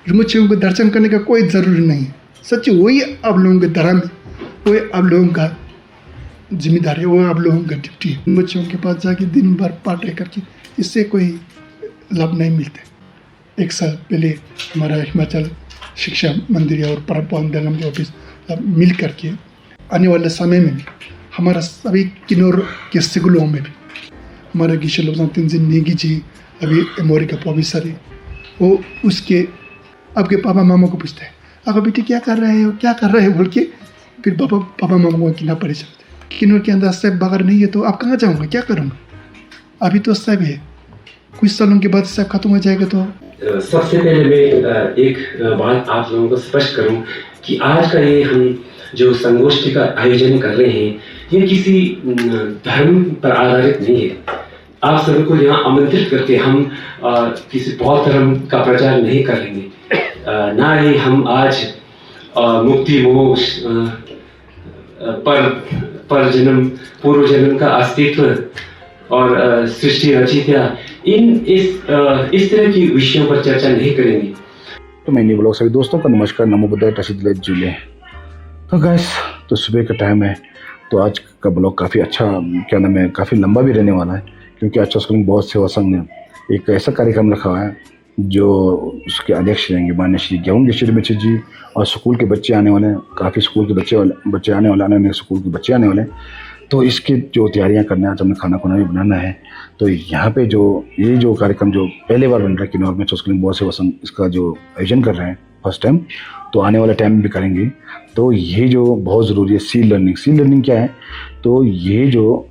मुझे को दर्शन करने का कोई ज़रूरी नहीं है। सच्ची वही आप लोगों के धर्म है, वही आप लोगों का जिम्मेदारी है, वो आप लोगों का ड्यूटी है। बच्चों के पास जाके दिन भर पाठ करके इससे कोई लाभ नहीं मिलते। एक साल पहले हमारा हिमाचल शिक्षा मंदिर और परम ऑफिस मिल करके आने वाले समय में हमारा सभी किन्नौर के स्कूलों में भी हमारा गिशे लोग तेंजिन नेगी जी अभी एमओरी का प्रोफेसर है, वो उसके आपके पापा मामा को पूछता है, आप बेटी क्या कर रहे हो, क्या कर रहे हो बोल के, फिर पापा मामा को किन्ना परेशान होते। किन्नौर के अंदर सब बगर नहीं है तो आप कहाँ जाऊँगा, क्या करूँगा। अभी तो सब है, कुछ सालों के बाद सब खत्म हो जाएगा। तो सबसे पहले मैं एक बात आप लोगों को स्पष्ट करूं कि आज का ये हम जो संगोष्ठी का आयोजन कर रहे हैं ये किसी धर्म पर आधारित नहीं है। आप सभी को यहाँ आमंत्रित करके हम किसी बौद्ध धर्म का प्रचार नहीं करेंगे, ना ही हम आज मुक्ति मोक्ष पर जन्म पूर्व जन्म का अस्तित्व और सृष्टि रचिता इस तरह की विषयों पर चर्चा नहीं करेंगे। तो मैं नहीं ब्लॉग सभी दोस्तों का नमस्कार, नमो बुद्धाय, टशिद जुले। तो गैस तो सुबह का टाइम है, तो आज का ब्लॉग काफ़ी अच्छा क्या नाम है, काफ़ी लंबा भी रहने वाला है, क्योंकि अच्छा स्कूल बहुत सेवा संघ ने एक ऐसा कार्यक्रम रखा हुआ है जो उसके अध्यक्ष रहेंगे मान्य श्री गेहूं मिश्र जी, और स्कूल के बच्चे आने वाले हैं, काफ़ी स्कूल के बच्चे आने वाले स्कूल के बच्चे आने वाले हैं। तो इसकी जो तैयारियां करना है, आज हमें खाना खुना भी बनाना है। तो यहाँ पे ये जो कार्यक्रम जो पहले बार बन रहा है किन्नौर में, स्कूल बहुत सेवा संघ इसका जो आयोजन कर रहे हैं फर्स्ट टाइम, तो आने वाले टाइम में भी करेंगे। तो ये जो बहुत ज़रूरी है सी लर्निंग क्या है, तो ये जो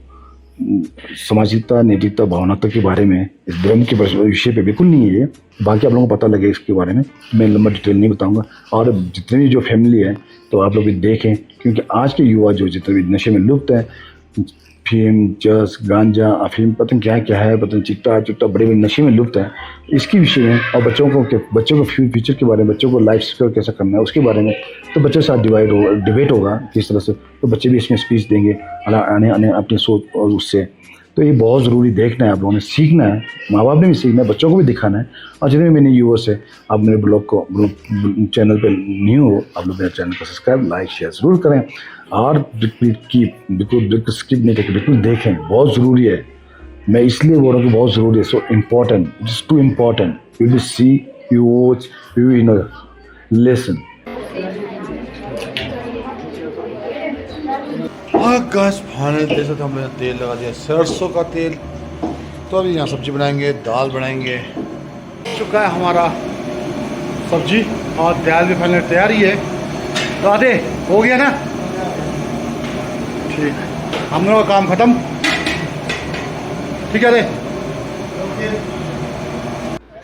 सामाजिकता, नैतिकता, भावनात्मक के बारे में, इस धर्म के विषय पे बिल्कुल नहीं है ये। बाकी आप लोगों को पता लगे इसके बारे में, मैं लंबा डिटेल नहीं बताऊंगा। और जितनी भी जो फैमिली है तो आप लोग भी देखें, क्योंकि आज के युवा जो जितने भी नशे में लुप्त है, फीम, चस, गांजा, अफीम, पता नहीं क्या क्या है, पता नहीं चिट्टा बड़े बड़े नशे में लुप्त है, इसके विषय में, और बच्चों को फ्यूचर के बारे में, बच्चों को लाइफ सिक्योर कैसे करना है उसके बारे में, तो बच्चों के साथ डिबेट होगा किस तरह से, तो बच्चे भी इसमें स्पीच देंगे आने अपनी सोच और उससे। तो ये बहुत ज़रूरी देखना है, आप लोगों ने सीखना है, माँ बाप ने भी सीखना है, बच्चों को भी दिखाना है। और जितने भी मेरे व्यूअर्स है, आप मेरे ब्लॉग चैनल पे न्यू हो, आप लोग मेरे चैनल को सब्सक्राइब, लाइक, शेयर ज़रूर करें, और बिल्कुल स्किप नहीं करके बिल्कुल देखें, बहुत ज़रूरी है। मैं इसलिए बोल रहा हूँ कि बहुत ज़रूरी है, so important, it's too important. You will see, you watch, you know listen. Guess final जैसे तो हमने तेल लगा दिया, सरसों का तेल। तो अभी यहाँ सब्जी बनाएंगे, दाल बनाएंगे। चुका है हमारा सब्जी और दाल भी फाइनल तैयार ही है। तो आते हो गया ना, ठीक, हम लोगों का काम खत्म, ठीक है।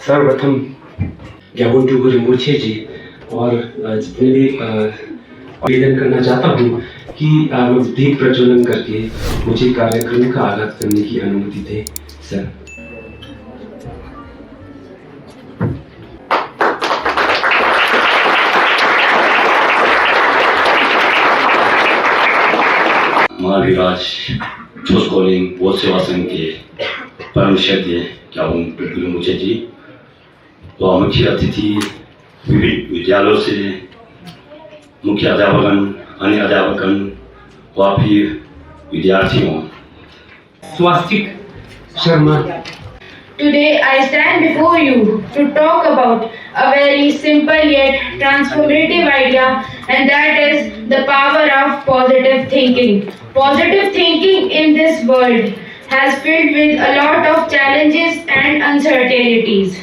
सर्वप्रथम गेहूं मुझे जी और जितने भी आवेदन करना चाहता हूँ कि आप दीप प्रज्वलन करके मुझे कार्यक्रम का आगाज करने की अनुमति दें सर। महाविराज छोस्कोलिंग बहुत सेवा संघ के परम श्रद्धेय गेहूं मुझे जी, तो मुख्य अतिथि विविध विद्यालयों से मुख्य अध्यापकगण, अन्य अध्यापकगण, वापी विद्यार्थियों। स्वास्तिक Sharma. Today I stand before you to talk about a very simple yet transformative idea, and that is the power of positive thinking. Positive thinking in this world has filled with a lot of challenges and uncertainties.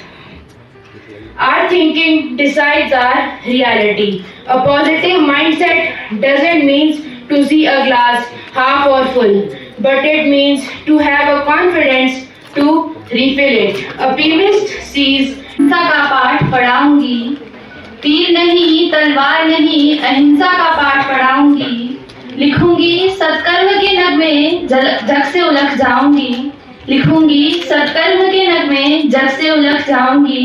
Our thinking decides our reality. A positive mindset doesn't mean to see a glass half or full, but it means to have a confidence to refill it. A pessimist sees अहिंसा का पाठ पढ़ाऊंगी, तीर नहीं तलवार नहीं अहिंसा का पाठ पढ़ाऊंगी, लिखूंगी सत्कर्म के नगमे जग से उलझ जाऊंगी, लिखूंगी सत्कर्म के नगमे जग से उलझ जाऊंगी,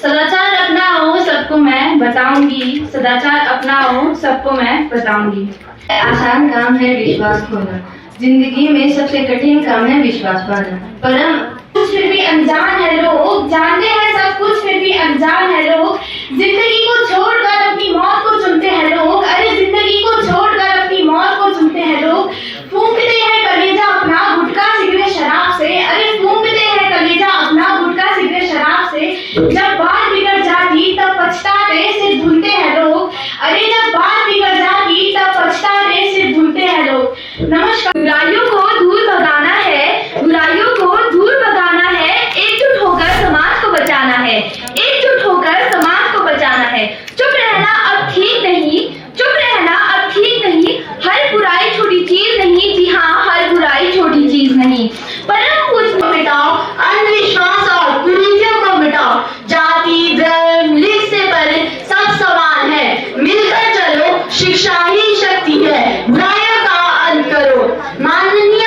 सदाचार अपनाओ सबको मैं बताऊंगी, सदाचार अपनाओ सबको मैं बताऊंगी। आसान काम है विश्वास खोना, जिंदगी में सबसे कठिन काम है विश्वास पाना। परम कुछ फिर भी अनजान है लोग, जानते हैं सब कुछ फिर भी अनजान है लोग, जिंदगी को छोड़कर अपनी मौत को चुनते हैं लोग, अरे जिंदगी को छोड़कर अपनी मौत को चुनते हैं लोग। फूंकते हैं कलेजा अपना गुटखा सिगरेट शराब से, अरे फूंकते हैं कलेजा अपना गुटखा सिगरेट शराब से। जब बात बिगड़ जाती तब पछताते सिर धुलते हैं लोग, अरे जब बात बिगड़ जाती तब पछताते सिर धुलते हैं लोग। नमस्कार। बुराइयों को दूर भगाना है, बुराइयों को दूर भगाना है, एकजुट होकर समाज को बचाना है, एकजुट होकर समाज को बचाना है। चुप रहना अब ठीक नहीं, चुप रहना अब ठीक नहीं, हर बुराई छोटी चीज नहीं, जी हाँ हर बुराई छोटी चीज नहीं। परम पूज्य को मिटाओ, अंधविश्वास और कुरीतियों को मिटाओ, जाति धर्म लिंग से परे सब समान है, मिलकर चलो शिक्षा ही शक्ति है, बुराइयों का अंत करो। माननीय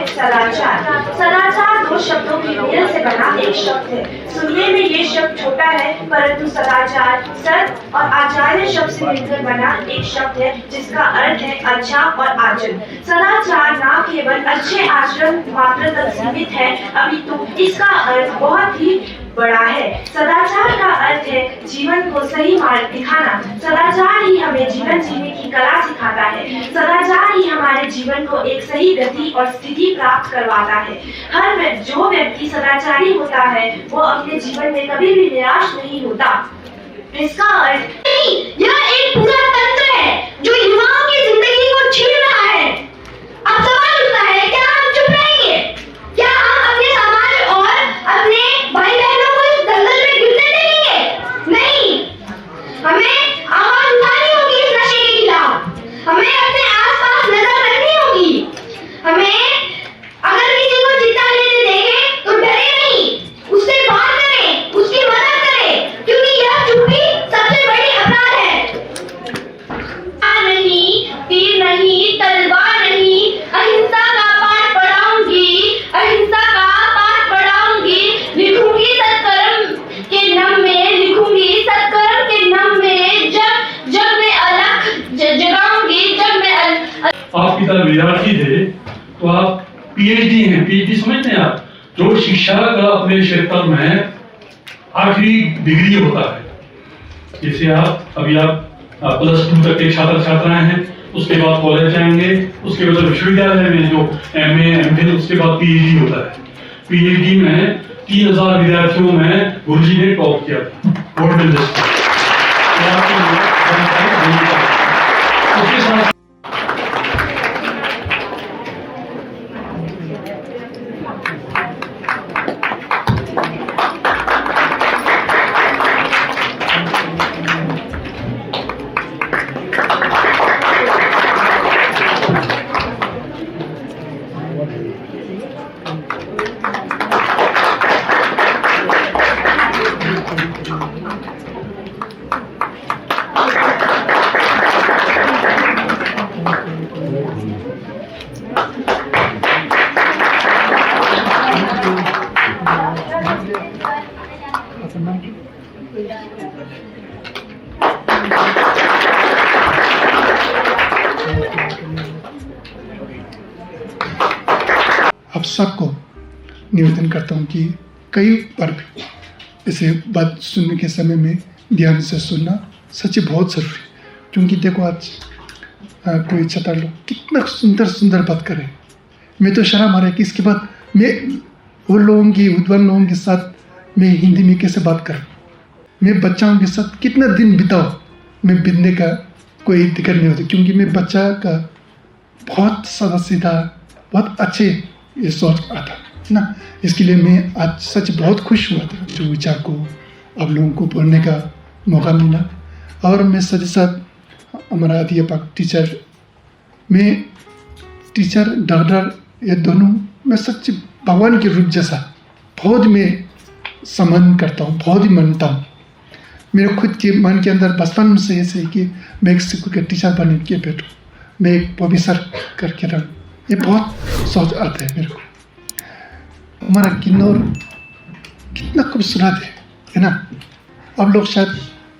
सदाचार। सदाचार दो शब्दों की मेल से बना एक शब्द है। सुनने में ये शब्द छोटा है, परंतु सदाचार सत और आचार्य शब्द से मिलकर बना एक शब्द है, जिसका अर्थ है अच्छा और आचरण। सदाचार न केवल अच्छे आचरण मात्र तक सीमित है, अपितु इसका अर्थ बहुत ही बड़ा है। सदाचार का अर्थ है जीवन को सही मार्ग दिखाना। सदाचार ही हमें जीवन जीने की कला सिखाता है। सदाचार ही हमारे जीवन को एक सही गति और स्थिति प्राप्त करवाता है। जो व्यक्ति सदाचारी होता है वो अपने जीवन में कभी भी निराश नहीं होता। इसका अर्थ नहीं, यह एक पूरा तंत्र है जो युवाओं की जिंदगी को छीन रहा है। अब सवाल उठता है, क्या हम चुप रहेंगे? क्या हम अपने समाज और अपने भाई बहनों को इस दलदल में गिरने देंगे? नहीं, हमें आवाज उठानी होगी इस नशे के खिलाफ। हमें अपने आसपास नजर रखनी होगी। हमें अगर किसी को चिता लेते देखें तो डरे नहीं, उससे बात करें, उसकी मदद करें, क्योंकि यह चुप्पी सबसे बड़ी अपराध है। नहीं, तीर नहीं, तलवार नहीं, अहिंसा का पाठ पढ़ाऊंगी, अहिंसा का पाठ पढ़ाऊंगी, लिखूंगी सत्कर्म के नम में, लिखूंगी सत्कर्म के नम में, जब मैं अलख जगाऊंगी, जब मैं आप की तरह विद्यार्थी थे तो आप पीएचडी हैं, पीएचडी समझते हैं आप, जो शिक्षा का अपने क्षेत्र में आखिरी डिग्री होता है। जैसे आप +2 तक के छात्र छात्राएं हैं, उसके बाद कॉलेज जाएंगे, उसके बाद विश्वविद्यालय में जो एमए एमफिल, उसके बाद पीएचडी होता है। पीएचडी में 3000 विद्यार्थियों में गुरुजी ने टॉप किया था बोर्ड में। उसके साथ आप सबको निवेदन करता हूँ कि कई बार भी इसे बात सुनने के समय में ध्यान से सुनना सच बहुत ज़रूरी है। क्योंकि देखो आज कोई छात्र लोग कितना सुंदर सुंदर बात करें, मैं तो शर्म आ रहा है कि इसके बाद मैं वो लोगों की विद्वान लोगों के साथ मैं हिंदी में कैसे बात करूँ, मैं बच्चाओं के साथ कितना दिन बिताऊँ, मैं बितने का कोई दिक्कत नहीं होती। क्योंकि मैं बच्चा का बहुत सादा सीधा बहुत अच्छे ये सोच आता ना, इसके लिए मैं आज सच बहुत खुश हुआ था जो विचार को आप लोगों को बोलने का मौका मिला। और मैं सच साथ हमारा अध्यापक टीचर, मैं टीचर डॉक्टर ये दोनों मैं सच भगवान के रूप जैसा बहुत मैं सम्मान करता हूँ, बहुत ही मानता हूँ। मेरे खुद के मन के अंदर बचपन से ऐसे है कि मैं एक स्कूल के टीचर बन के बैठूँ, मैं एक प्रोफेसर करके रहूँ, ये बहुत सोच आता है मेरे को। हमारा किन्नौर कितना खूबसूरत है ना। अब लोग शायद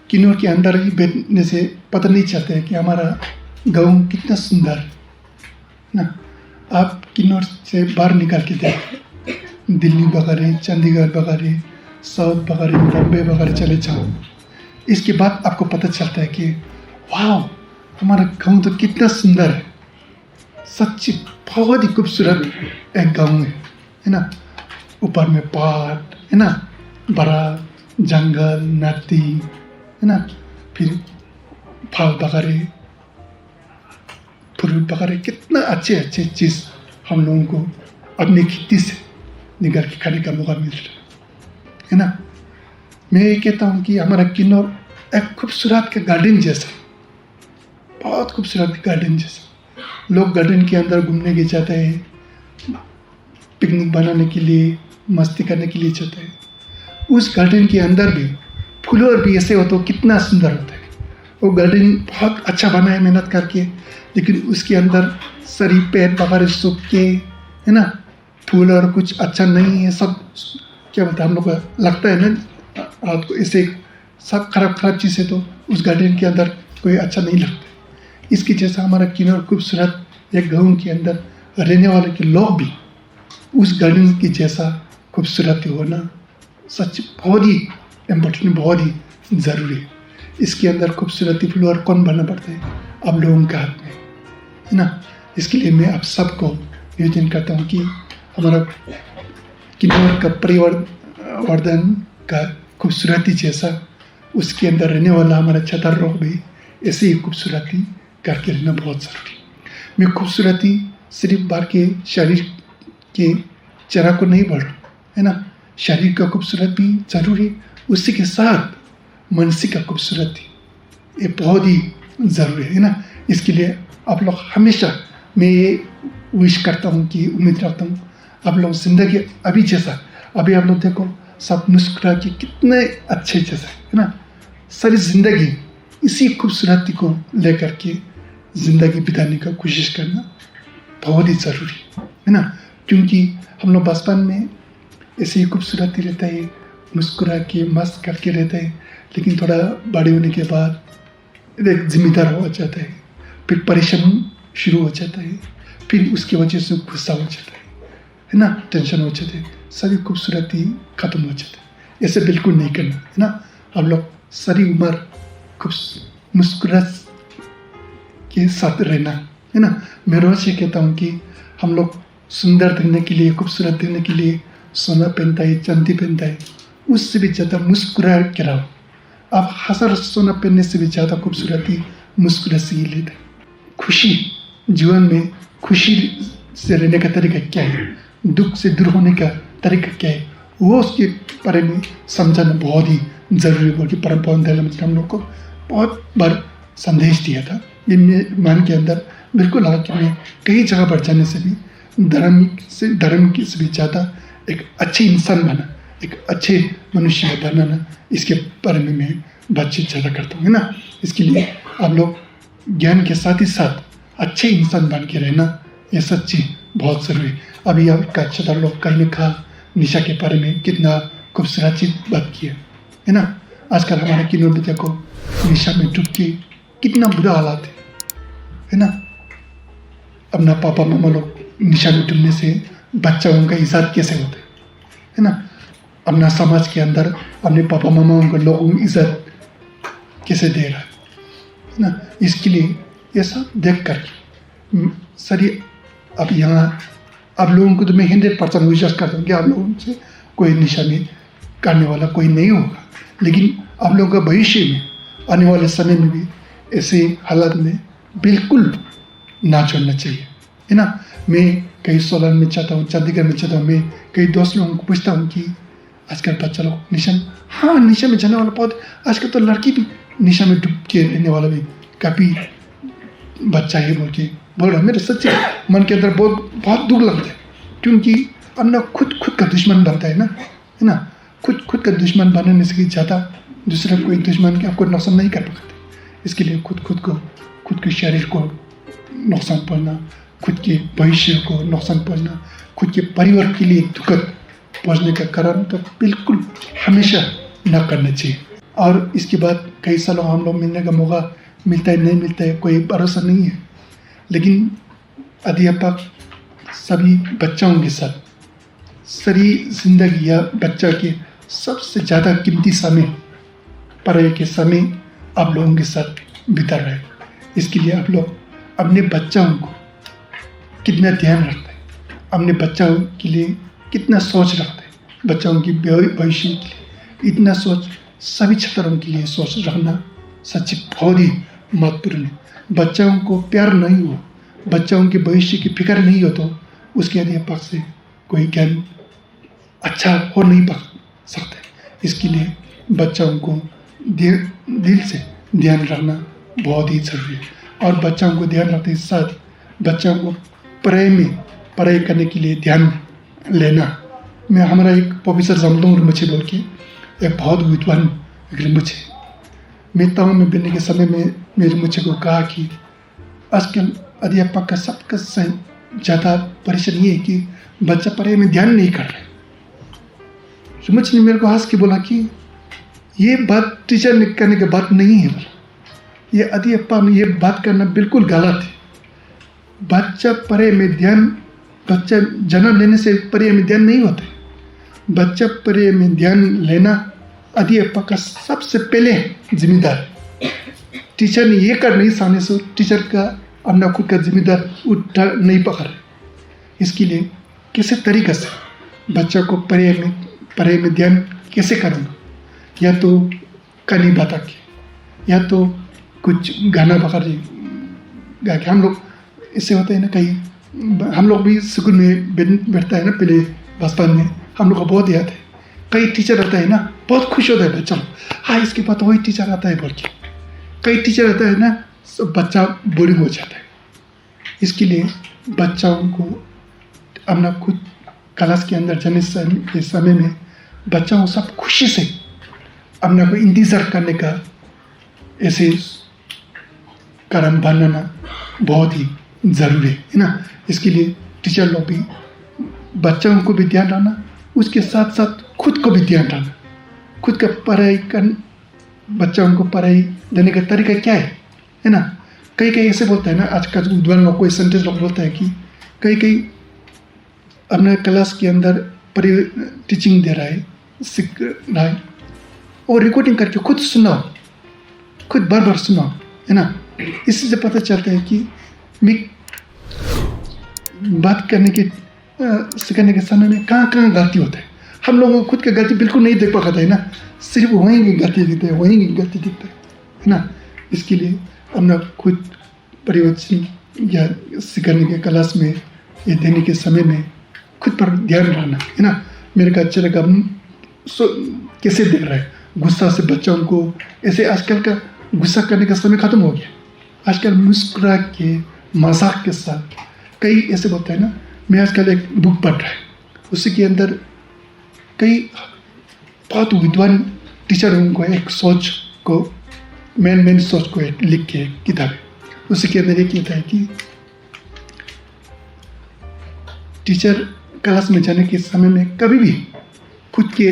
किन्नौर के अंदर ही बैठने से पता नहीं चाहते हैं कि हमारा गाँव कितना सुंदर है ना। आप किन्नौर से बाहर निकाल के देखें, दिल्ली वगैरह, चंडीगढ़ वगैरह, साउथ वगैरह, बॉम्बे वगैरह चले जाओ, इसके बाद आपको पता चलता है कि वाह, हमारा गांव तो कितना सुंदर है, सच्ची बहुत ही खूबसूरत एक गांव है ना। ऊपर में पहाड़ है ना, बड़ा जंगल, नदी है ना, फिर फल बगैरह, फ्रूट वगैरह, कितना अच्छे अच्छे चीज़ हम लोगों को अपनी खेती से निकाल के खाने का मौका मिल रहा है ना। मैं ये कहता हूँ कि हमारा किन्नौर एक खूबसूरत का गार्डन जैसा, बहुत खूबसूरत गार्डन जैसा। लोग गार्डन के अंदर घूमने के जाते हैं, पिकनिक बनाने के लिए, मस्ती करने के लिए जाते हैं। उस गार्डन के अंदर भी फूल भी ऐसे हो तो कितना सुंदर होता है। वो गार्डन बहुत अच्छा बना है मेहनत करके, लेकिन उसके अंदर सारी पेड़ वगैरह सूख के है ना, फूल और कुछ अच्छा नहीं है, सब क्या बोलते हैं, हम लोग को लगता है ना रात को ऐसे सब खराब चीज़ें, तो उस गार्डन के अंदर कोई अच्छा नहीं लगता। इसके जैसा हमारा किन्नौर खूबसूरत एक गाँव के अंदर रहने वाले के लोग भी उस गार्डन की जैसा खूबसूरती होना सच बहुत ही इम्पोर्टेंट, बहुत ही ज़रूरी है। इसके अंदर खूबसूरती फ्लोर कौन बनना पड़ता है, आप लोगों के हाथ में है ना। इसके लिए मैं आप सबको निवेदन करता हूँ कि हमारा किन्नौर का परिवर्धन का खूबसूरती जैसा उसके अंदर रहने वाला हमारा छतर लोग भी ऐसे ही खूबसूरती करके रहना बहुत ज़रूरी है। मैं खूबसूरती सिर्फ बाहर के शरीर के चेहरा को नहीं बोल रहा है ना, शरीर का खूबसूरत भी ज़रूरी, उसी के साथ मानसिक का खूबसूरती ये बहुत ही ज़रूरी है ना। इसके लिए आप लोग हमेशा, मैं ये विश करता हूँ कि उम्मीद रखता हूँ आप लोग ज़िंदगी अभी जैसा, अभी आप लोग देखो सब मुस्कुरा के कितने अच्छे जैसा है ना, सारी ज़िंदगी इसी खूबसूरती को लेकर के ज़िंदगी बिताने का कोशिश करना बहुत ही ज़रूरी है ना। क्योंकि हम लोग बचपन में ऐसे ही खूबसूरती रहता है, मुस्कुरा के मस्त करके रहता है, लेकिन थोड़ा बड़े होने के बाद एक जिम्मेदार हो जाता है, फिर परेशान शुरू हो जाता है, फिर उसकी वजह से गुस्सा हो जाता है ना, टेंशन हो जाता है, सारी खूबसूरती ख़त्म हो जाता है। ऐसे बिल्कुल नहीं करना है ना। हम लोग सारी उम्र खूब मुस्कुराहट के साथ रहना है ना। मैं रोज़ ये कहता हूँ कि हम लोग सुंदर दिखने के लिए, खूबसूरत दिखने के लिए सोना पहनता है, चांदी पहनता है, उससे भी ज़्यादा मुस्कुरा के रहो। आप हजार सोना पहनने से भी ज़्यादा खूबसूरती मुस्कुरा से ही लेते। खुशी, जीवन में खुशी से रहने का तरीका क्या है, दुख से दूर होने का तरीका क्या है, वो उसके बारे में समझाना बहुत ही ज़रूरी है। कि परम पवन दयाल ने हम लोग को बहुत बार संदेश दिया था। ये मेरे मन के अंदर बिल्कुल लगा कि मैं कई जगह पर जाने से भी धर्म से भी ज़्यादा एक अच्छे इंसान बना, एक अच्छे मनुष्य बनाना, इसके बारे में मैं बातचीत ज़्यादा करता हूँ है ना। इसके लिए आप लोग ज्ञान के साथ ही साथ अच्छे इंसान बन के रहना, ये सच्ची बहुत ज़रूरी है। अभी आपका अच्छा लोग कहीं ने कहा निशा के बारे में कितना खूबसूरत चीज़ बात की है ना। आजकल हमारे किन्नौर में देखो निशा में डूब के कितना बुरा हालात है ना। अपना पापा मामा लोग निशा में डूबने से बच्चों का इज्जत कैसे होता है ना। अपना समाज के अंदर अपने पापा मामाओं को लोगों को इज्जत कैसे दे रहा है ना। इसके लिए ये सब देख कर सारी अब यहाँ आप लोगों को तो मैं 100% विश्वास करता हूँ कि आप लोगों से कोई निशा में करने वाला कोई नहीं होगा, लेकिन आप लोगों का भविष्य में आने वाले समय में भी ऐसे हालात में बिल्कुल ना छोड़ना चाहिए है ना। मैं कई सोलन में चाहता हूँ, चंडीगढ़ में चाहता हूँ, मैं कई दोस्त लोगों को पूछता हूँ कि आजकल बच्चा लोग निशा में, हाँ निशा में जाने वाला बहुत, आजकल तो लड़की भी निशा में डूब के रहने वाला भी काफ़ी बच्चा है बोल रहा। मेरे सच्चे मन के अंदर बहुत दुख लगता है, क्योंकि अपना खुद का दुश्मन बनता है ना। खुद का दुश्मन बनने से ज़्यादा दूसरा कोई दुश्मन के आपको नुकसान नहीं कर पाते। इसके लिए खुद के शरीर को नुकसान पहुँचना, खुद के भविष्य को नुकसान पहुँचना, खुद के परिवार के लिए दुखद पहुँचने का कारण तो बिल्कुल हमेशा न करना चाहिए। और इसके बाद कई सालों हम लोग मिलने का मौका मिलता है नहीं मिलता है कोई भरोसा नहीं है, लेकिन अध्यापक सभी बच्चों के साथ सारी जिंदगी या बच्चा के सबसे ज़्यादा कीमती समय पढ़ाई के समय आप लोगों के साथ बिता रहे हैं। इसके लिए आप लोग अपने बच्चों को कितना ध्यान रखते हैं, अपने बच्चों के लिए कितना सोच रखते हैं, बच्चों की भविष्य के लिए इतना सोच, सभी छात्रों के लिए सोच रखना सच्ची बहुत ही महत्वपूर्ण है। बच्चों को प्यार नहीं हो, बच्चों के भविष्य की फिक्र नहीं हो तो उसके अध्यापक से कोई ज्ञान अच्छा हो नहीं पा सकते। इसके लिए बच्चों को दिल से ध्यान रखना बहुत ही जरूरी है। और बच्चों को ध्यान रखते के साथ बच्चों को पढ़ाई करने के लिए ध्यान लेना। मैं हमारा एक प्रोफेसर जमलोंग रिम्पोछे बोल के एक बहुत विद्वान रिम्पोछे, मैं ताऊ में बनने के समय में मेरे रिम्पोछे को कहा कि आजकल अध्यापक का सबका ज़्यादा परेशानी ये है कि बच्चा पढ़ाई में ध्यान नहीं कर रहे। रिम्पोछे ने मेरे को हंस के बोला कि ये बात टीचर ने करने की बात नहीं है, ये अध्यापक में ये बात करना बिल्कुल गलत है। बच्चा पढ़ाई में ध्यान, बच्चा जन्म लेने से पढ़ाई में ध्यान नहीं होता है। बच्चा पढ़ाई में ध्यान लेना अध्यापक का सबसे पहले जिम्मेदार है। टीचर ने ये कर नहीं सामने से टीचर का अपना खुद का जिम्मेदार उठा नहीं पकड़। इसके लिए किसी तरीके से बच्चा को पढ़ाई में ध्यान कैसे करूँगा, या तो कहानी बता के, या तो कुछ गाना पकड़ गा के। हम लोग इससे होता है ना, कहीं हम लोग भी स्कूल में बैठता है ना, पहले बचपन में हम लोग को बहुत याद है। कई टीचर आता है ना, बहुत खुश होता है बच्चा, हाँ इसके बाद वही टीचर आता है बोल के। कई टीचर आता है ना, सब बच्चा बोरिंग हो जाता है। इसके लिए बच्चाओं को अपना खुद क्लास के अंदर जाने के समय में बच्चाओं सब खुशी से अपना को इंतज़ार करने का ऐसे कारण बनाना बहुत ही ज़रूरी है ना। इसके लिए टीचर लोग भी बच्चों को भी ध्यान रखना, उसके साथ साथ खुद को भी ध्यान रखना। खुद का पढ़ाई कर, बच्चों को पढ़ाई देने का तरीका क्या है ना। कई ऐसे बोलते हैं ना, आज का विद्वान लोग कोई सेंटेंस लोग बोलता है कि कई अपने क्लास के अंदर टीचिंग दे रहा है, सीख रहा है, और रिकॉर्डिंग करके खुद सुनाओ, खुद बार बार सुनाओ, है ना। इससे से पता चलता है कि मैं बात करने के सिखाने के समय में कहाँ गलती होता है। हम लोगों को खुद का गलती बिल्कुल नहीं देख पाता है ना, सिर्फ वहीं की गलती दिखता है, वहीं की गलती दिखता है ना। इसके लिए अपना खुद परिवर्तन या सिखाने के क्लास में ये देने के समय में खुद पर ध्यान रखना, है ना। मेरे को अच्छा लगा कैसे देख रहा है, गुस्सा से बच्चों को ऐसे। आजकल का गुस्सा करने का समय ख़त्म हो गया। आजकल मुस्कुरा के मजाक के साथ कई ऐसे बोलते हैं ना। मैं आजकल एक बुक पढ़ रहा है, उसी के अंदर कई बहुत विद्वान टीचरों को एक सोच को मेन सोच को लिख के किताब है। उसी के अंदर ये कहता है कि टीचर क्लास में जाने के समय में कभी भी खुद के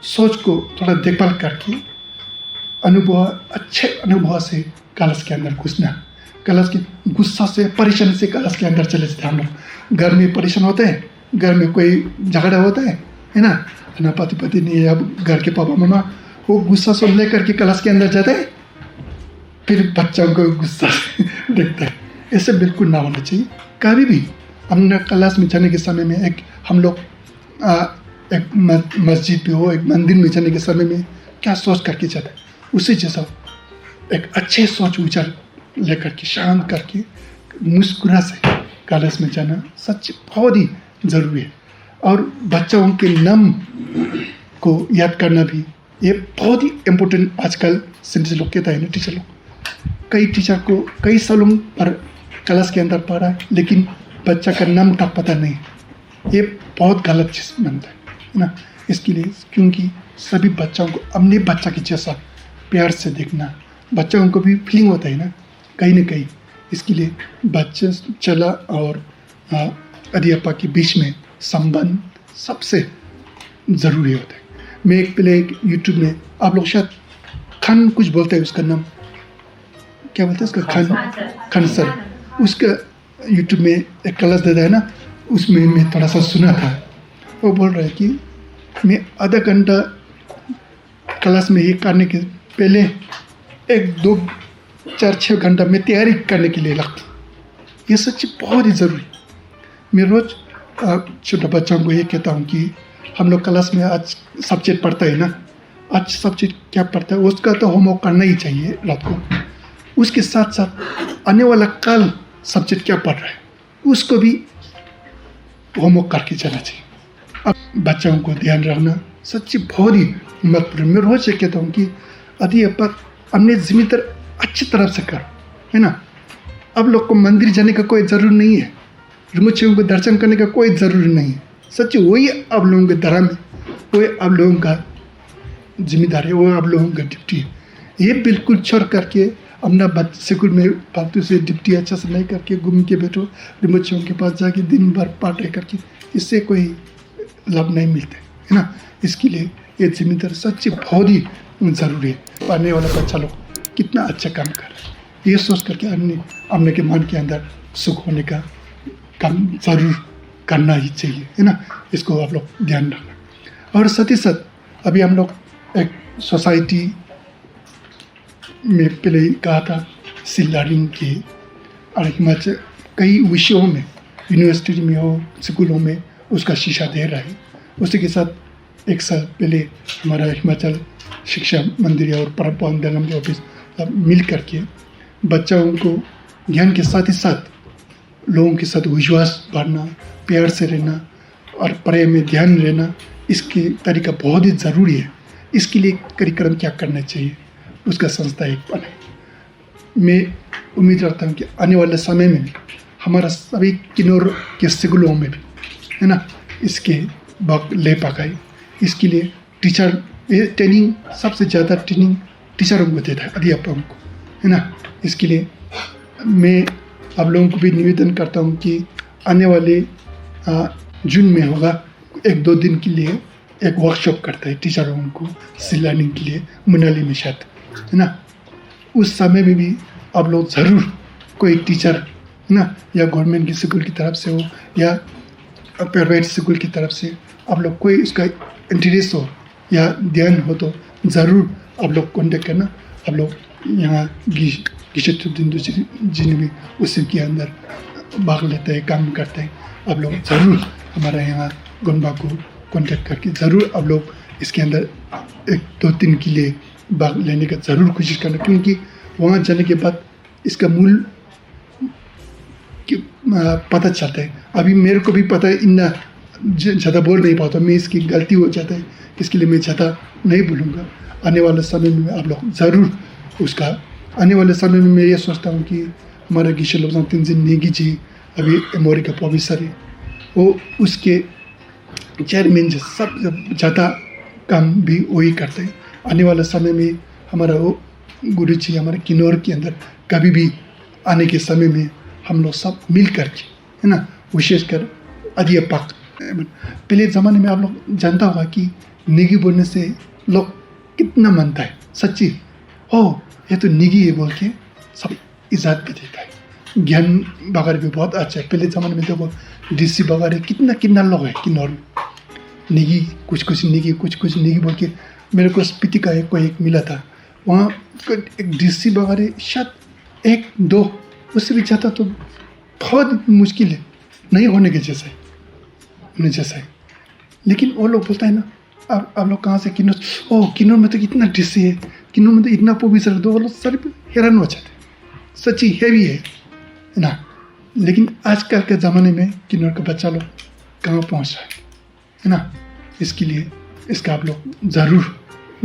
सोच को थोड़ा देखभाल करके अच्छे अनुभव से क्लास के अंदर घुसना। क्लास के गुस्सा से परेशानी से क्लास के अंदर चले जाते हैं। हम लोग घर में परेशान होते हैं, घर में कोई झगड़ा होता है ना पति नहीं है, अब घर के पापा मामा वो गुस्सा से लेकर के क्लास के अंदर जाते हैं, फिर बच्चों को गुस्सा देखते हैं। ऐसे बिल्कुल ना होना चाहिए। कभी भी हमने क्लास में जाने के समय में एक हम लोग एक मस्जिद पे हो, एक मंदिर में जाने के समय में क्या सोच करके जाते हैं, उसी जैसा एक अच्छे सोच विचार लेकर के शांत करके मुस्कुरा से क्लास में जाना सच बहुत ही ज़रूरी है। और बच्चों के नाम को याद करना भी ये बहुत ही इम्पोर्टेंट आजकल सेंटेंस लोग कहता है ना टीचर लोग। कई टीचर को कई सालों पर क्लास के अंदर पढ़ा है, लेकिन बच्चा का नाम तक पता नहीं, ये बहुत गलत चीज़ बनता है ना। इसके लिए क्योंकि सभी बच्चों को अपने बच्चा के जैसा प्यार से देखना, बच्चों को भी फीलिंग होता है ना कहीं। इसके लिए बच्चे चला और अध्यापक के बीच में संबंध सबसे ज़रूरी होता है। मैं एक पहले एक यूट्यूब में आप लोग शायद खान कुछ बोलते हैं, उसका नाम क्या बोलते हैं उसका, खान सर, उसका यूट्यूब में एक क्लास देता है ना, उसमें मैं थोड़ा सा सुना था। वो बोल रहा है कि मैं आधा घंटा क्लास में ये करने के पहले 1-2-4-6 घंटा में तैयारी करने के लिए लगता। ये सच्ची बहुत ही ज़रूरी। मैं रोज़ छोटे बच्चों को ये कहता हूँ कि हम लोग क्लास में आज सब्जेक्ट पढ़ता है ना, आज सब्जेक्ट क्या पढ़ता है उसका तो होमवर्क करना ही चाहिए रात को। उसके साथ साथ आने वाला कल सब्जेक्ट क्या पढ़ रहा है उसको भी होमवर्क करके जाना चाहिए। अब बच्चों को ध्यान रखना सच्ची बहुत ही महत्वपूर्ण। मैं रोज ये कहता हूँ कि अध्यापक अपने जिम्मेदारी अच्छी तरह से करो, है ना। अब लोग को मंदिर जाने का कोई ज़रूर नहीं है, रुमुचियों को दर्शन करने का कोई ज़रूरी नहीं है। सच्ची वही आप लोगों के धर्म है, वही आप लोगों का जिम्मेदारी है, वो आप लोगों का ड्यूटी है। ये बिल्कुल छोड़ करके अपना बच्चे स्कूल में फालतू से ड्यूटी अच्छा से नहीं करके घूम के बैठो, रुमुचियों के पास जाके दिन भर पार्टी करके, इससे कोई लाभ नहीं मिलते, है ना। इसके लिए ये जिम्मेदारी सच्ची बहुत ही ज़रूरी है। पढ़ने वाला बच्चा लोग कितना अच्छा काम कर रहा है, ये सोच करके अपने के मन के अंदर सुख होने का काम ज़रूर करना ही चाहिए, है ना। इसको आप लोग ध्यान रखना। और साथ ही साथ अभी हम लोग एक सोसाइटी में पहले ही कहा था सी लर्निंग की, और हिमाचल कई विषयों में यूनिवर्सिटी में हो स्कूलों में उसका शिक्षा दे रहा है। उसी के साथ एक साल पहले हमारा हिमाचल शिक्षा मंदिर और परम्परा निगम के ऑफिस सब मिल करके बच्चों को ज्ञान के साथ ही साथ लोगों के साथ विश्वास बढ़ना, प्यार से रहना और पढ़ाई में ध्यान रहना, इसकी तरीका बहुत ही ज़रूरी है। इसके लिए कार्यक्रम क्या करना चाहिए उसका संस्था एक बने। मैं उम्मीद करता हूँ कि आने वाले समय में भी हमारा सभी किन्नौर के स्कूलों में भी, है ना, इसके भाग ले पाए। इसके लिए टीचर ट्रेनिंग, सबसे ज़्यादा ट्रेनिंग टीचरों को देता है, अध्यापकों को, है ना। इसके लिए मैं आप लोगों को भी निवेदन करता हूँ कि आने वाले जून में होगा 1-2 दिन के लिए एक वर्कशॉप करता है टीचरों को सी लर्निंग के लिए मनाली में शायद, है ना। उस समय में भी आप लोग ज़रूर कोई टीचर, है ना, या गवर्नमेंट की स्कूल की तरफ से हो या प्राइवेट स्कूल की तरफ से आप लोग कोई उसका इंटरेस्ट हो या ध्यान हो तो ज़रूर आप लोग कॉन्टेक्ट करना। आप लोग यहाँ गिशतुद्दीन जी ने भी उसी के अंदर भाग लेते हैं, काम करते हैं। आप लोग ज़रूर हमारा यहाँ गुनबा को कॉन्टेक्ट करके ज़रूर आप लोग इसके अंदर 1-2 दिन के लिए भाग लेने का ज़रूर कोशिश करना, क्योंकि वहाँ जाने के बाद इसका मूल पता चलता है। अभी मेरे को भी पता है, इतना ज़्यादा बोल नहीं पाता, मैं इसकी गलती हो जाता है, इसके लिए मैं ज़्यादा नहीं बोलूँगा। आने वाले समय में आप लोग ज़रूर उसका, आने वाले समय में मैं ये सोचता हूँ कि हमारा गिशे लोग तेंजिन नेगी जी अभी एमओरी का प्रोफेसर है, वो उसके चेयरमैन से सब ज़्यादा काम भी वही करते हैं। आने वाले समय में हमारा वो गुरु जी हमारे किन्नौर के अंदर कभी भी आने के समय में हम लोग सब मिल करके, है ना, विशेषकर अध्यापक, पहले ज़माने में आप लोग जानता होगा कि निगी बोलने से लोग कितना मानता है, सच्ची हो ये तो निगी है बोल के सब इज्जत भी देता है। ज्ञान बगैर भी बहुत अच्छा है। पहले ज़माने में देखो डीसी बगैर कितना लोग है किन्नौर में, निगी कुछ निगी कुछ निगी बोल के। मेरे को स्पीति का एक मिला था, वहाँ एक डीसी बगैर शायद 1-2 उससे भी ज़्यादा तो बहुत मुश्किल है, नहीं होने के जैसा है। लेकिन वो लोग बोलता है ना, आप लोग कहाँ से, किन्नौर, ओह किन्नौर में तो इतना डीसी है, किन्नौर में तो इतना प्रोफेसर है, तो वो लोग सारे हैरान हो जाते हैं। सच्ची हैवी है ना। लेकिन आजकल के ज़माने में किन्नौर का बच्चा लोग कहाँ पहुँच रहा है ना। इसके लिए इसका आप लोग ज़रूर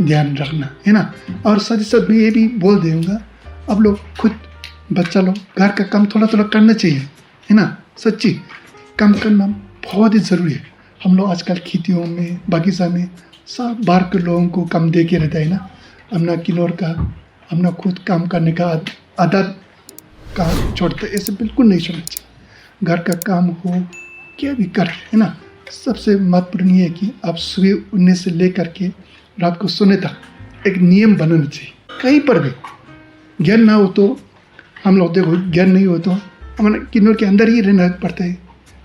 ध्यान रखना, है ना। और साथ ही साथ मैं ये भी बोल दूँगा, आप लोग खुद बच्चा लोग घर का काम थोड़ा करना चाहिए, है ना। सच्ची काम करना बहुत ही ज़रूरी है। हम लोग आजकल खेतियों में, बगीचा में सब बाहर के लोगों को काम दे के रहता है ना। अपना किन्नौर का अपना खुद काम करने का आदत का छोड़ते, ऐसे बिल्कुल नहीं छोड़ना चाहिए। घर का काम हो क्या भी कर, है ना। सबसे महत्वपूर्ण ये है कि आप सुबह उठने से लेकर के रात को सोने तक एक नियम बनाना चाहिए। कहीं पर भी ज्ञान ना हो तो हम लोग देखो, ज्ञान नहीं हो तो हमारे किन्नौर के अंदर ही रहना पड़ता है।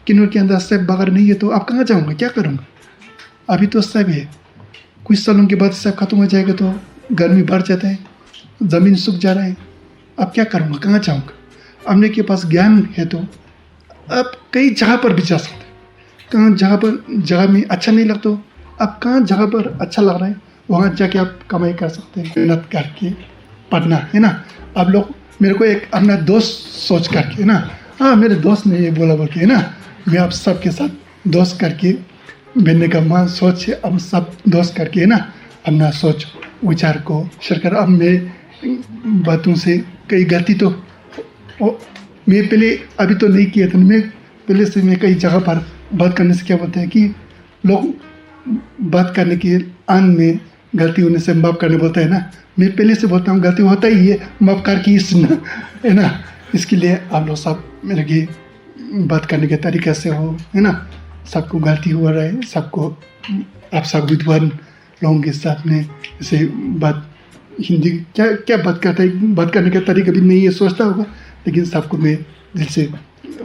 किन्नौर के अंदर सब बगैर नहीं है तो आप कहाँ जाऊँगा, क्या करूँगा। अभी तो सब है, कुछ सालों के बाद सब खत्म हो जाएगा तो गर्मी बढ़ जाता है, ज़मीन सूख जा रहा है, अब क्या करूँगा, कहाँ जाऊँगा। अपने के पास ज्ञान है तो अब कई जगह पर भी जा सकते हैं। कहाँ जगह में अच्छा नहीं लगता, अब कहाँ जगह पर अच्छा लग रहा है वहाँ जाके आप कमाई कर सकते हैं। मेहनत करके पढ़ना है ना। आप लोग मेरे को एक अपना दोस्त सोच करके है ना, हाँ मेरे दोस्त ने ये बोला बोल के है ना, मैं आप सबके साथ दोस्त करके बनने का मान सोच है। अब सब दोस्त करके है ना अपना सोच विचार को शेयर कर। अब मेरे बातों से कई गलती तो मैं पहले अभी तो नहीं किया था, मैं पहले से मैं कई जगह पर बात करने से क्या बोलते हैं कि लोग बात करने के आन में गलती होने से माफ़ करने बोलते हैं ना। मैं पहले से बोलता हूँ गलती होता ही है, माफ़ कर की है ना। इसके लिए आप लोग सब मेरे की बात करने के तरीके से हो है ना, सबको गलती हो रहा है, सबको आप सब विद्वान लोगों के साथ में ऐसे बात हिंदी क्या क्या बात करता है, बात करने का तरीका भी नहीं है सोचता होगा, लेकिन सबको मैं दिल से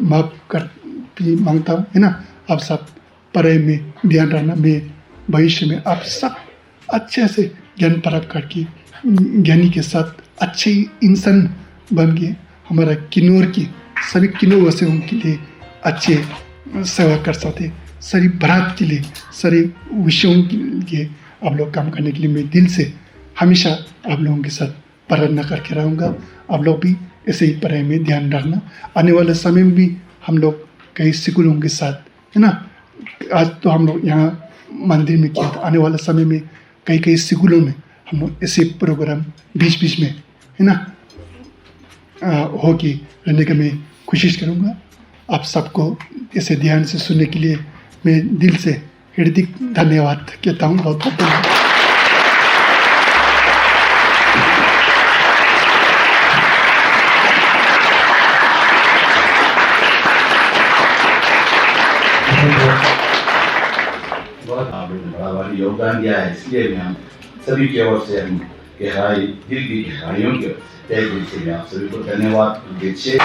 माफ़ कर भी मांगता हूँ है ना। आप सब पढ़ाई में ध्यान रखना, मैं भविष्य में आप सब अच्छे से ज्ञान प्राप्त करके ज्ञानी के साथ अच्छे इंसान बन के हमारा किन्नौर की सभी किन्नौर वासियों के लिए अच्छे सेवा कर सकते, सारी भारत के लिए सारे विषयों के लिए आप लोग काम करने के लिए मैं दिल से हमेशा आप लोगों के साथ प्रार्थना करके रहूँगा। आप लोग भी ऐसे ही पढ़ाई में ध्यान रखना। आने वाले समय में भी हम लोग कई स्कूलों के साथ है ना, आज तो हम लोग यहाँ मंदिर में किया था, आने वाले समय में कई कई स्कूलों में हम लोग ऐसे प्रोग्राम बीच बीच में है ना हो के रहने का मैं कोशिश करूँगा। आप सबको ऐसे ध्यान से सुनने के लिए मैं दिल से हृदय धन्यवाद कहता हूँ। बहुत बहुत धन्यवाद। बड़ा भारी योगदान दिया है, इसलिए मैं हम सभी की ओर से हम गहराई दिल की गहराइयों के तय दिल से मैं आप सभी को धन्यवाद दीजिए।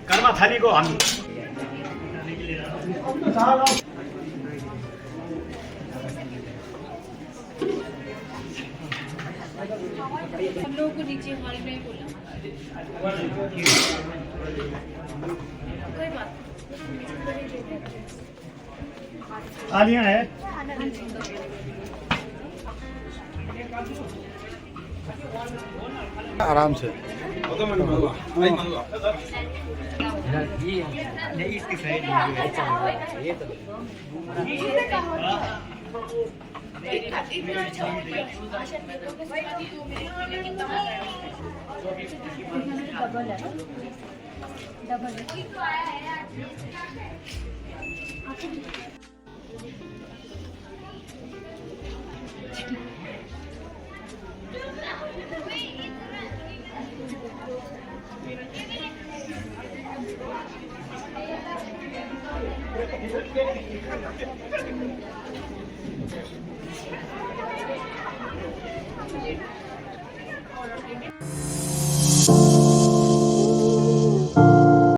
कर्मा थाली को हम लोगों को नीचे हॉल में बोला कोई बात थालियां है। आराम से इतना अच्छा डबल है, डबल है।